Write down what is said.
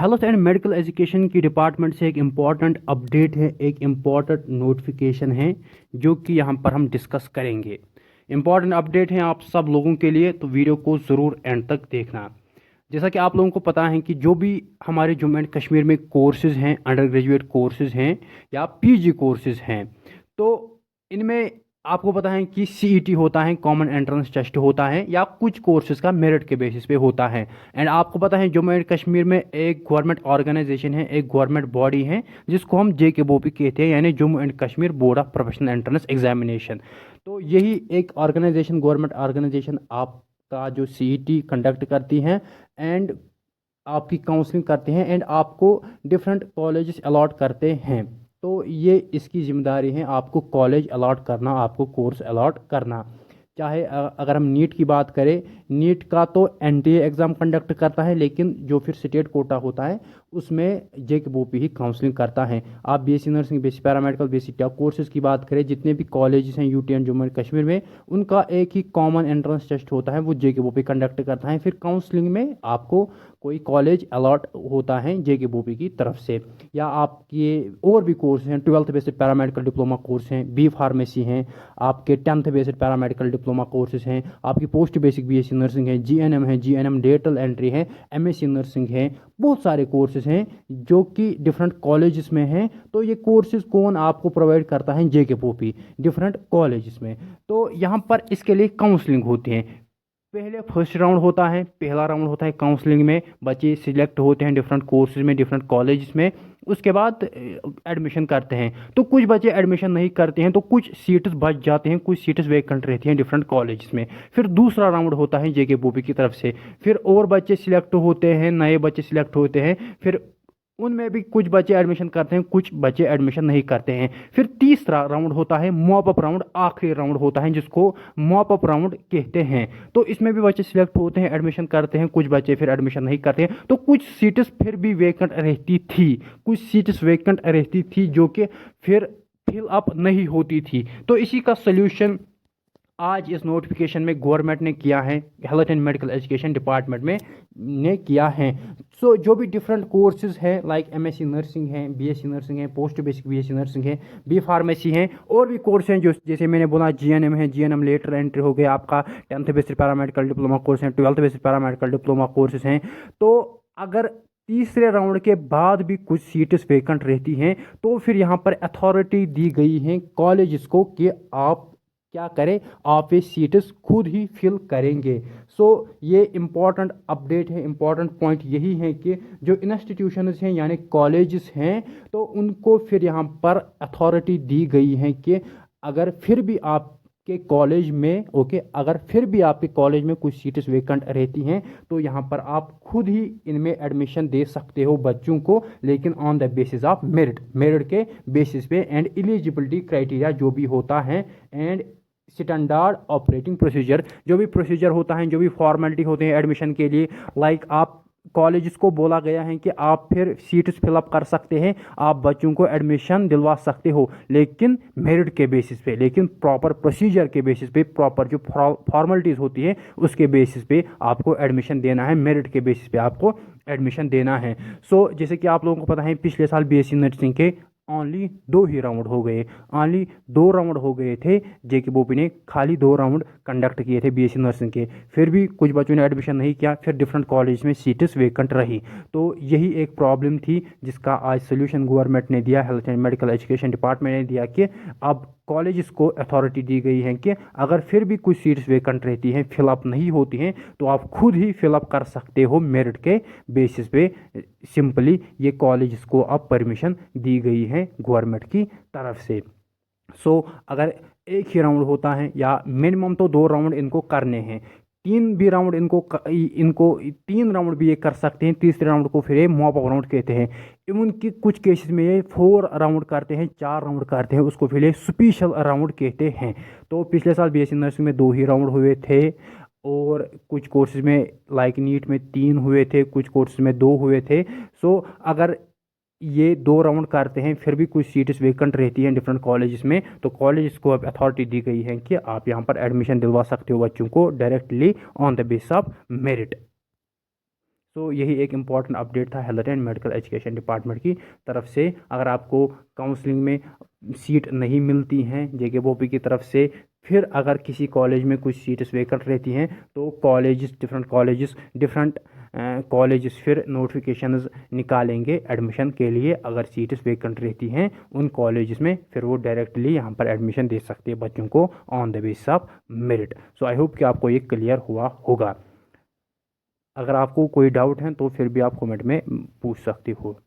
Health and medical education की department से एक इम्पॉर्टेंट अपडेट है, एक इम्पॉर्टेंट नोटिफिकेशन है जो कि यहाँ पर हम डिस्कस करेंगे। इम्पॉर्टेंट अपडेट है आप सब लोगों के लिए, तो वीडियो को ज़रूर एंड तक देखना। जैसा कि आप लोगों को पता है कि जो भी हमारे जम्मू एंड कश्मीर में कोर्सेज़ हैं, अंडर ग्रेजुएट कोर्सेज़ हैं या पीजी कोर्सेज़ हैं, तो इनमें आपको पता है कि सीईटी होता है, कॉमन एंट्रेंस टेस्ट होता है, या कुछ कोर्सेज का मेरिट के बेसिस पे होता है। एंड आपको पता है जम्मू एंड कश्मीर में एक गवर्नमेंट ऑर्गेनाइजेशन है, एक गवर्नमेंट बॉडी है जिसको हम JKBOP कहते हैं, यानी Jammu and Kashmir board of professional entrance examination. तो यही एक ऑर्गेनाइजेशन, गवर्नमेंट ऑर्गेनाइजेशन आपका जो सीईटी कंडक्ट करती है एंड आपकी काउंसलिंग करते हैं एंड आपको डिफरेंट कॉलेजेस अलॉट करते हैं। तो ये इसकी जिम्मेदारी है आपको कॉलेज अलॉट करना, आपको कोर्स अलॉट करना। चाहे अगर हम नीट की बात करें, नीट का तो एनटीए एग्ज़ाम कंडक्ट करता है, लेकिन जो फिर स्टेट कोटा होता है उसमें JKBOP ही काउंसलिंग करता है। आप BSc nursing, BSc paramedical, BSc take courses की बात करें, जितने भी कॉलेजेस हैं UT and Jammu and Kashmir में, उनका एक ही कॉमन एंट्रेंस टेस्ट होता है, वो JKBOP कंडक्ट करता है। फिर काउंसलिंग में आपको कोई कॉलेज अलॉट होता है JKBOP की तरफ से, या आपके और भी कोर्स हैं, 12th based paramedical diploma course हैं, बी फार्मेसी हैं, आपके 10th based paramedical diploma courses हैं, आपकी पोस्ट बेसिक बीएससी नर्सिंग है, GNM है, GNM डेटल एंट्री है, MSc नर्सिंग है, बहुत सारे कोर्सेज हैं जो कि डिफरेंट कॉलेजेस में हैं। तो ये कोर्सेज कौन आपको प्रोवाइड करता है? JKBOP, डिफरेंट कॉलेजेस में। तो यहाँ पर इसके लिए काउंसलिंग होती है। पहले फर्स्ट राउंड होता है, पहला राउंड होता है काउंसलिंग में, बच्चे सिलेक्ट होते हैं डिफरेंट कोर्सेज में, डिफरेंट कॉलेजेस में। उसके बाद एडमिशन करते हैं। तो कुछ बच्चे एडमिशन नहीं करते हैं, तो कुछ सीट्स बच जाते हैं, कुछ सीट्स वैकेंट रहती हैं डिफरेंट कॉलेजेस में। फिर दूसरा राउंड होता है JKBOP की तरफ से, फिर और बच्चे सिलेक्ट होते हैं, नए बच्चे सिलेक्ट होते हैं, फिर उनमें भी कुछ बच्चे एडमिशन करते हैं, कुछ बच्चे एडमिशन नहीं करते हैं। फिर तीसरा राउंड होता है मॉप अप राउंड, आखिरी राउंड होता है जिसको मॉप अप राउंड कहते हैं। तो इसमें भी बच्चे सिलेक्ट होते हैं, एडमिशन करते हैं, कुछ बच्चे फिर एडमिशन नहीं करते हैं। तो कुछ सीट्स फिर भी वैकेंट रहती थी, कुछ सीट्स वैकेंट रहती थी जो कि फिर फिल अप नहीं होती थी। तो इसी का सोल्यूशन आज इस नोटिफिकेशन में गवर्नमेंट ने किया है, health and medical education department में ने किया है। सो जो भी डिफरेंट कोर्सेज हैं, लाइक MSc नर्सिंग है, BSc नर्सिंग है, पोस्ट बेसिक BSc नर्सिंग है, बी फार्मेसी हैं, और भी कोर्स हैं जो जैसे मैंने बोला GNM है, GNM लेटर एंट्री हो गया, आपका 10th based paramedical diploma course हैं, 12th based paramedical diploma courses हैं। तो अगर तीसरे राउंड के बाद भी कुछ सीट्स वैकेंट रहती हैं, तो फिर यहाँ पर अथॉरिटी दी गई है कॉलेज को कि आप क्या करें, आप ये सीट्स खुद ही फिल करेंगे। सो ये इम्पॉर्टेंट अपडेट है, इम्पॉर्टेंट पॉइंट यही है कि जो इंस्टीट्यूशंस हैं यानी कॉलेजेस हैं, तो उनको फिर यहाँ पर अथॉरिटी दी गई है कि अगर फिर भी आपके कॉलेज में अगर फिर भी आपके कॉलेज में कुछ सीट्स वैकेंट रहती हैं, तो यहाँ पर आप खुद ही इनमें एडमिशन दे सकते हो बच्चों को, लेकिन on the basis of merit के बेसिस पे, एंड एलिजिबिलिटी क्राइटेरिया जो भी होता है, एंड स्टैंडर्ड ऑपरेटिंग प्रोसीजर, जो भी प्रोसीजर होता है, जो भी फॉर्मेलिटी होते हैं एडमिशन के लिए, लाइक आप कॉलेज को बोला गया है कि आप फिर सीट्स फिलअप कर सकते हैं, आप बच्चों को एडमिशन दिलवा सकते हो, लेकिन मेरिट के बेसिस पे, लेकिन प्रॉपर प्रोसीजर के बेसिस पे, प्रॉपर जो फॉर्मेलिटीज़ होती है उसके बेसिस पे आपको एडमिशन देना है, मेरिट के बेसिस पे आपको एडमिशन देना है। सो जैसे कि आप लोगों को पता है पिछले साल BSc नर्सिंग के ओनली 2 ही राउंड हो गए, ओनली 2 राउंड हो गए थे। JKBOP ने खाली 2 राउंड कंडक्ट किए थे BSc नर्सिंग के, फिर भी कुछ बच्चों ने एडमिशन नहीं किया, फिर डिफरेंट कॉलेज में सीट्स वैकेंट रही। तो यही एक प्रॉब्लम थी जिसका आज सोल्यूशन गवर्नमेंट ने दिया, health and medical education department ने दिया कि अब कॉलेज को अथॉरिटी दी गई है कि अगर फिर भी कुछ सीट्स वैकेंट रहती हैं, फिलअप नहीं होती हैं, तो आप खुद ही फिलअप कर सकते हो मेरिट के बेसिस पे। सिंपली ये कॉलेज को अब परमिशन दी गई है गवर्नमेंट की तरफ से। सो अगर एक ही राउंड होता है, या मिनिमम तो 2 राउंड इनको करने हैं, 3 भी राउंड इनको 3 राउंड भी ये कर सकते हैं, तीसरे राउंड को फिर ये मॉप अप राउंड कहते हैं। इवन की कुछ केसेस में ये 4 राउंड करते हैं, 4 राउंड करते हैं, उसको फिर ये स्पेशल राउंड कहते हैं। तो पिछले साल BSc नर्सिंग में 2 ही राउंड हुए थे, और कुछ कोर्सेज में लाइक नीट में 3 हुए थे, कुछ कोर्सेज में 2 हुए थे। सो अगर ये 2 राउंड करते हैं, फिर भी कुछ सीट्स वैकेंट रहती हैं डिफरेंट कॉलेजेस में, तो कॉलेज को अब अथॉरिटी दी गई है कि आप यहाँ पर एडमिशन दिलवा सकते हो बच्चों को directly on the base of merit. So यही एक इम्पॉर्टेंट अपडेट था health and medical education department की तरफ से। अगर आपको काउंसलिंग में सीट नहीं मिलती हैं JKBOP की तरफ से, फिर अगर किसी कॉलेज में कुछ सीट्स वेकेंट रहती हैं तो डिफरेंट कॉलेजेस फिर नोटिफिकेशंस निकालेंगे एडमिशन के लिए। अगर सीट्स वेकेंट रहती हैं उन कॉलेजेस में, फिर वो डायरेक्टली यहाँ पर एडमिशन दे सकते हैं बच्चों को on the basis of merit. So I hope कि आपको ये क्लियर हुआ होगा। अगर आपको कोई डाउट है तो फिर भी आप कमेंट में पूछ सकते हो।